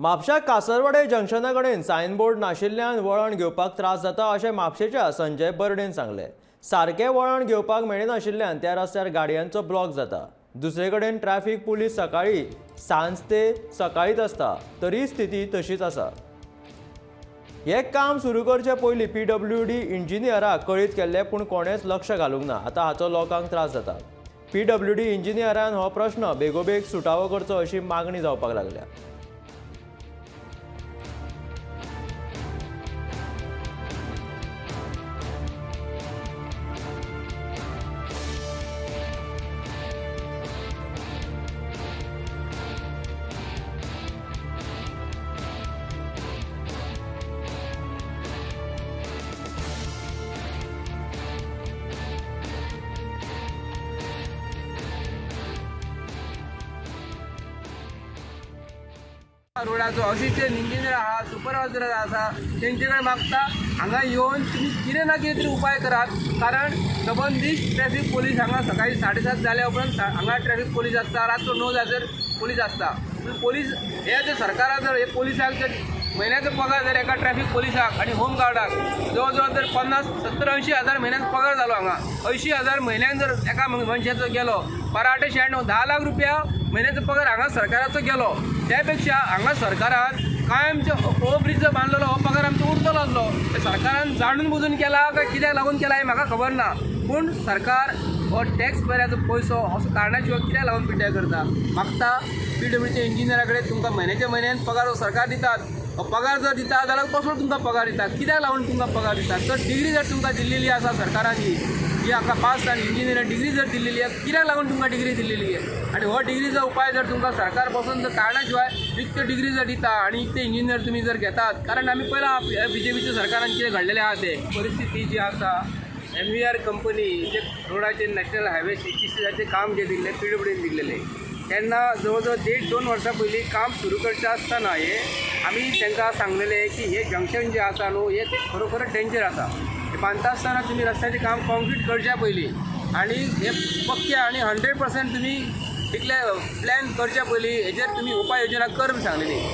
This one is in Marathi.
म्हापशा कासरवाडे जंक्शना कडेन सायनबोर्ड नाशिल्ल्यान वळण घेवपाक त्रास जाता अशें म्हापशेच्या संजय बर्डेन सांगलें। सारकें वळण घेवपाक मेळनाशिल्ल्यान त्या रस्त्यार गाडयांचो ब्लॉक जाता। दुसरे कडेन ट्रॅफिक पुलीस सकाळी सांज ते सकाळीच आसता, तरी स्थिती तशीच आसा। हे काम सुरू करचे पयलीं PWD इंजिनियराक कळीत केल्लें, पूण कोणेच लक्ष घालूंक ना। आतां हाचो लोकांक त्रास जाता। PWD इंजिनियरान हो प्रश्न बेगोबेग सुटावो करचो अशी मागणी जावपाक लागल्या। रोडाचो असिस्टंट इंजिनियर आहा, सुपरवायझर आसा, तेंचे कडेन मागता हांगा येवन तुमी कितें ना कितें तरी उपाय करात। कारण सबंदीत ट्रॅफिक पोलीस हांगा सकाळी 7:30 जाल्या उपरांत हांगा ट्रॅफिक पोलीस आसता, रातचो 9 जायसर पोलीस आसता। पोलीस हे जर सरकारान जर हे पोलिसाक जर म्हयन्याचो पगार जर एका ट्रॅफिक पोलिसाक आणि होमगार्डाक जवळ जवळ जर 50, 70, 80 हजार म्हयन्याक पगार जालो हांगा, 80 हजार म्हयन्याक जर एका मनशाचो गेलो, 96, 10 लाख रुपया म्हयन्याचो पगार हांगा सरकाराचो गेलो, त्यापेक्षा हांगा सरकारान कायमचे ओव्हरब्रिज जर बांदलेलो हो पगार आमचो उरतलो आसलो। ते सरकारान जाणून बुजून केला काय कित्याक लागून केला हे म्हाका खबर ना, पूण सरकार हो टॅक्स पेऱ्याचो पयसो असो कारणा शिवाय कित्याक लागून पिड्ड्यार करता। मागता PWDच्या इंजिनियरा कडेन तुमकां म्हयन्याच्या म्हयन्यान पगार हो सरकार दितात, हो पगार जर दिता जाल्यार कसलो तुमकां पगार दिता, कित्याक लागून तुमकां पगार दितात। तर डिग्री जर तुमकां दिल्लेली आसा सरकारान जी हाका पास जावन इंजिनियर डिग्री जर दिल्लेली आहे, कित्याक लागून तुमकां डिग्री दिल्लेली आहे। आणि हो डिग्रीचो उपाय जर तुमकां सरकार बसून जर कारणा शिवाय इतक्यो डिग्री जर दिता आणि इतके इंजिनियर तुमी जर घेतात, कारण आमी पयला BJPच्या सरकारान कितें घडलेलें आहा ते परिस्थिती जी आसा, MVR कंपनी जे रोडाचे नॅशनल हायवे 36 काम जे दिल्लें PWDन दिल्लेलें, तेन्ना जवळ जवळ 1.5-2 वर्सां पयलीं काम सुरू करचें आसतना आमी तांकां सांगलेलें की हे जंक्शन जे आसा न्हू हे खरोखर डेंजर आसा। हे बांदता आसतना तुमी रस्त्याचें काम कॉन्क्रीट करच्या पयलीं आनी हे पक्के आनी 100% तुमी इतले प्लॅन करच्या पयलीं हेजेर तुमी उपाय योजना कर म्हूण सांगलेली।